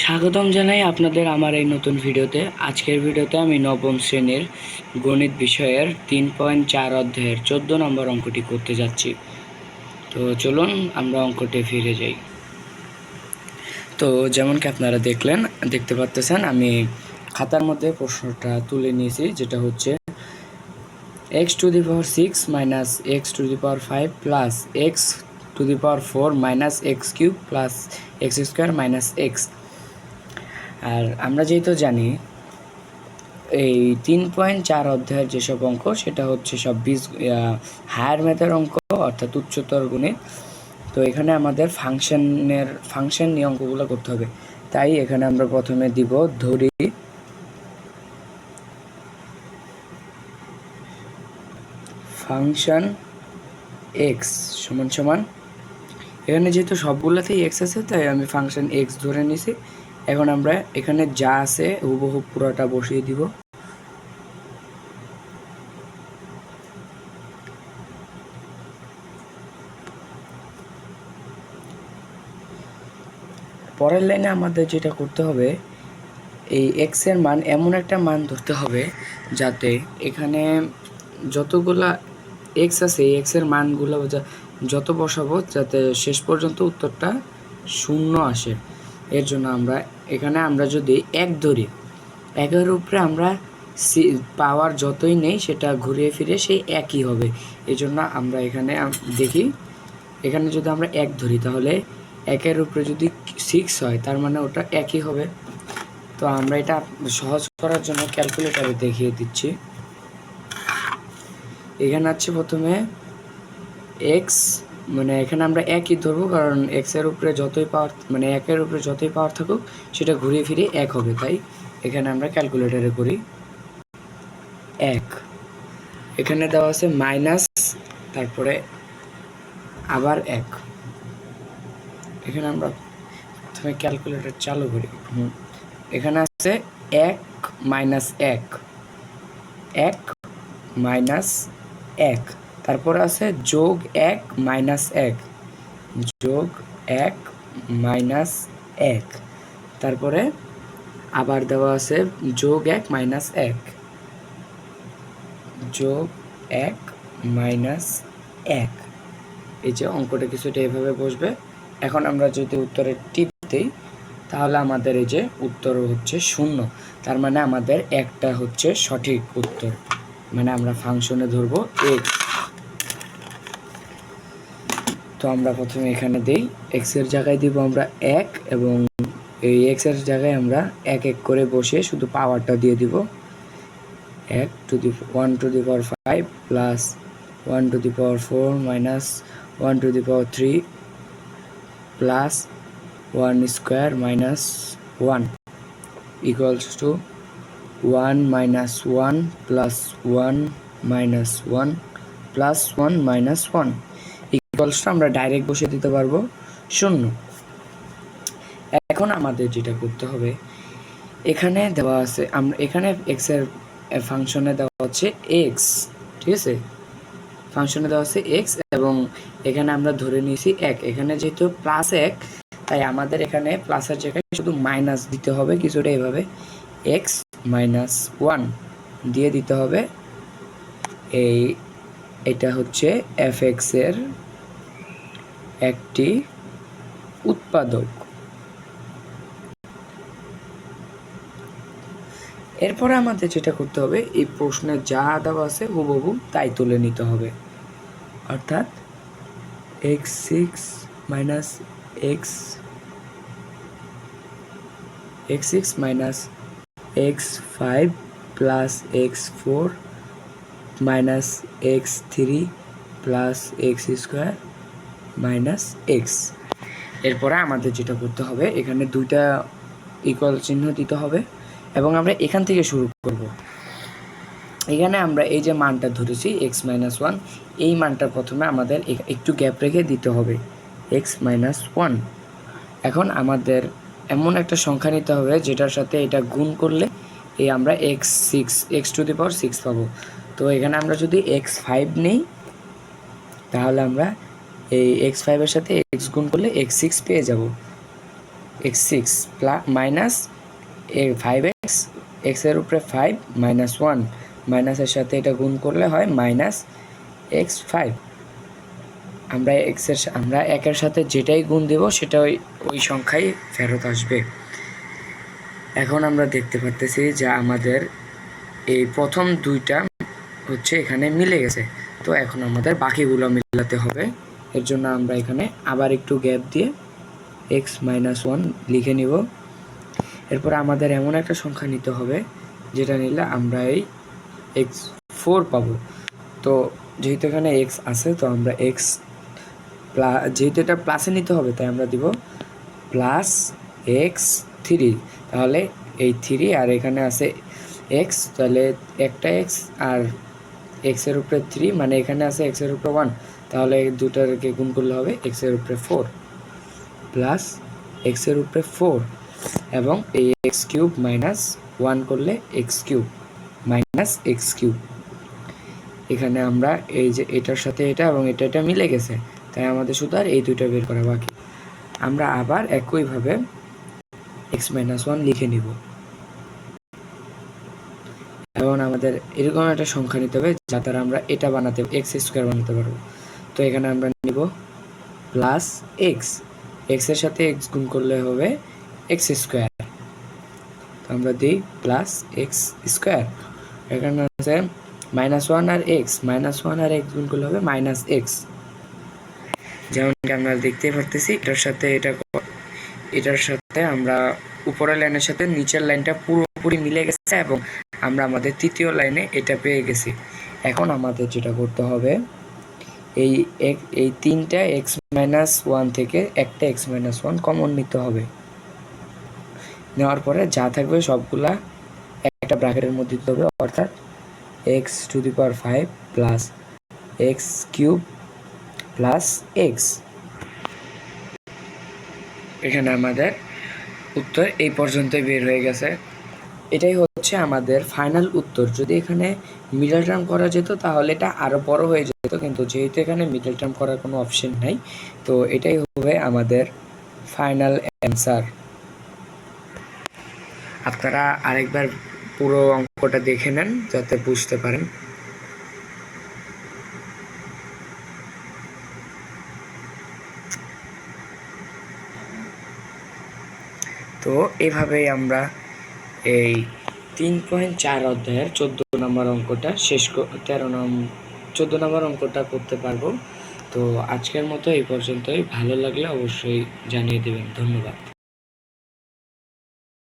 স্বাগতম জানাই আপনাদের আমার এই নতুন ভিডিওতে। আজকের ভিডিওতে আমি নবম শ্রেণীর গণিত বিষয়ের 3.4 অধ্যায়ের 14 নম্বর অঙ্কটি করতে যাচ্ছি। তো চলুন আমরা অঙ্কটি ফিরে যাই। তো যেমন কি আপনারা দেখতে পাচ্ছেন, আমি খাতার মধ্যে প্রশ্নটা তুলে নিয়েছি, যেটা হচ্ছে x⁴ minus x⁵ plus x⁴ minus x³ plus x² minus x। আর আমরা যেহেতু জানি এই 3.4 অধ্যায়ের যেসব অঙ্ক সেটা হচ্ছে সব হায়ার ম্যাথের অঙ্ক, অর্থাৎ উচ্চতর গণিত। তো এখানে আমাদের ফাংশন নিয়ে অঙ্কগুলো করতে হবে। তাই এখানে আমরা প্রথমে দিব ধরি ফাংশন এক্স সমান সমান, এখানে যেহেতু সবগুলোতেই এক্স আছে তাই আমি ফাংশন এক্স ধরে নিছি। এখন আমরা এখানে যা আছে হুবহু পুরোটা বসিয়ে দিব। পরের লাইনে আমাদের যেটা করতে হবে, এই এক্স এর মান এমন একটা মান ধরতে হবে যাতে এখানে যতগুলা এক্স আছে এই এক্স এর মানগুলো যত বসাবো যাতে শেষ পর্যন্ত উত্তরটা 0 আসে। এর জন্য আমরা যদি এক ধরি, একের উপরে আমরা পাওয়ার যতই নেই সেটা ঘুরিয়ে ফিরে সেই একই হবে। এই জন্য আমরা এখানে দেখি, এখানে যদি আমরা এক ধরি তাহলে একের উপরে যদি 6 হয় তার মানে ওটা একই হবে। তো আমরা এটা সহজ করার জন্য ক্যালকুলেটরে দেখিয়ে দিচ্ছি। এখানে আছে প্রথমে এক্স, মানে এখানে আমরা একই ধরবো কারণ এক্সের উপরে যতই পাওয়ার, মানে একের উপরে যতই পাওয়ার থাকুক সেটা ঘুরিয়ে ফিরে এক হবে। তাই এখানে আমরা ক্যালকুলেটরে করি 1। এখানে দেওয়া আছে মাইনাস, তারপরে আবার 1। এখানে আমরা প্রথমে ক্যালকুলেটর চালু করি। এখানে আছে 1 মাইনাস 1, 1 মাইনাস 1, তারপরে আছে যোগ 1 মাইনাস 1, যোগ 1 মাইনাস 1, তারপরে আবার দেওয়া আছে যোগ 1 মাইনাস 1, যোগ 1 মাইনাস 1। এই যে অঙ্কটা কিছুটা এভাবে বসবে। এখন আমরা যদি উত্তরে টিপ দিই তাহলে আমাদের এই যে উত্তর হচ্ছে 0। তার মানে আমাদের একটা হচ্ছে সঠিক উত্তর, মানে আমরা ফাংশনে ধরবো x। তো আমরা প্রথমে এখানে দেই x এর জায়গায় দিব আমরা 1, এবং এই x এর জায়গায় আমরা 1 1 করে বসে শুধু পাওয়ারটা দিয়ে দিব। 1⁵ plus 1⁴ minus 1⁵ plus 1² minus 1 equals to 1 minus 1 plus 1 minus 1 plus 1 minus 1 equals to আমরা ডাইরেক্ট বসে দিতে পারবো 0। এখন আমাদের যেটা করতে হবে, এখানে দেওয়া আছে এখানে এক্স এর ফাংশনে দেওয়া হচ্ছে এক্স, ঠিক আছে, ফাংশনে দেওয়া আছে এক্স, এবং এখানে আমরা ধরে নিয়েছি 1। এখানে যেহেতু প্লাস 1 তাই আমাদের এখানে প্লাসের জায়গায় শুধু মাইনাস দিতে হবে কিছুটা এভাবে, এক্স মাইনাস 1 দিয়ে দিতে হবে। এটা হচ্ছে fx এর একটি উৎপাদক। এরপরে আমাদের যেটা করতে হবে, এই প্রশ্নে যা দেওয়া আছে হুবহু তাই তুলে নিতে হবে, অর্থাৎ x6 minus x5 plus x4 minus x3 plus x² minus x। এরপরে আমাদের যেটা করতে হবে, এখানে দুইটা ইকুয়াল চিহ্ন দিতে হবে এবং আমরা এখান থেকে শুরু করব। এখানে আমরা এই যে মানটা ধরেছি x-1, এই মানটা প্রথমে আমাদের একটু গ্যাপ রেখে দিতে হবে x-1। এখন আমাদের এমন একটা সংখ্যা নিতে হবে যেটার সাথে এটা গুণ করলে এই আমরা x6 পাবো। তো এখানে আমরা যদি x5 নেই তাহলে আমরা এই x5 এর সাথে x গুণ করলে x6 পেয়ে যাব। এক্স সিক্স মাইনাস 5x, এক্সের উপরে 5 মাইনাস 1, মাইনাসের সাথে এটা গুণ করলে হয় মাইনাস x5। আমরা একের সাথে যেটাই গুণ দেব সেটা ওই সংখ্যাই ফেরত আসবে। এখন আমরা দেখতে পাচ্তেছি যে আমাদের এই প্রথম দুইটা হচ্ছে এখানে মিলে গেছে। তো এখন আমাদের বাকিগুলো মিলাতে হবে। এর জন্য আমরা এখানে আবার একটু গ্যাপ দিয়ে x-1 লিখে নিব। এরপর আমাদের এমন একটা সংখ্যা নিতে হবে যেটা নিলে আমরা এই x4 পাবো। তো যেহেতু এখানে x আছে তো আমরা x যেহেতু এটা প্লাসে নিতে হবে তাই আমরা দিব প্লাস x3। তাহলে এই 3 আর এখানে আছে x, তাহলে একটা x আর এক্সের উপরে 3 মানে এখানে আছে এক্সের উপরে 1, তাহলে দুটাকে গুণ করলে হবে এক্সের উপরে 4 প্লাস এক্সের উপরে 4 এবং এই এক্স কিউব মাইনাস 1 করলে x cube minus x cube. এখানে আমরা এই যে এটার সাথে এটা এবং এটা মিলে গেছে, তাই আমাদের শুধু আর এই দুইটা বের করা বাকি। আমরা আবার একইভাবে x-1 লিখে নিব এবং আমাদের এরকম একটা সংখ্যা নিতে হবে যা দ্বারা আমরা এটা বানাতে x² বানাতে পারবো। তো এখানে আমরা নিব প্লাস এক্স, এক্সের সাথে এক্স গুণ করলে হবে x²। তো আমরা দিই প্লাস x²। এখানে আছে -1 আর x, -1 আর x গুণ করলে হবে -x। যেমনকি আমরা দেখতেই পারতেছি এটার সাথে আমরা উপরের লাইনের সাথে নিচের লাইনটা পুরোপুরি মিলে গেছে এবং আমরা আমাদের তৃতীয় লাইনে এটা পেয়ে গেছি। এখন আমাদের যেটা করতে হবে এই তিনটা x-1 থেকে একটা x-1 কমন নিতে হবে। নেওয়ার পরে যা থাকবে সবগুলা একটা ব্র্যাকেটের মধ্যে দিতে হবে, অর্থাৎ x⁵ plus x³ plus x। এখানে আমাদের উত্তর এই পর্যন্তই বের হয়ে গেছে। এটাই হচ্ছে আমাদের ফাইনাল উত্তর। যদি এখানে মিডল টার্ম করা যেত তাহলে এটা আরও বড় হয়ে যেত, কিন্তু যেহেতু এখানে মিডল টার্ম করার কোনো অপশন নাই, তো এটাই হবে আমাদের ফাইনাল অ্যান্সার। আপনারা আরেকবার পুরো অঙ্কটা দেখে নেন যাতে বুঝতে পারেন। তো এভাবেই আমরা এই 3.4 অধ্যায়ের 14 নম্বর অঙ্কটা 14 নম্বর অঙ্কটা করতে পারবো। তো আজকের মতো এই পর্যন্তই। ভালো লাগলে অবশ্যই জানিয়ে দেবেন। ধন্যবাদ।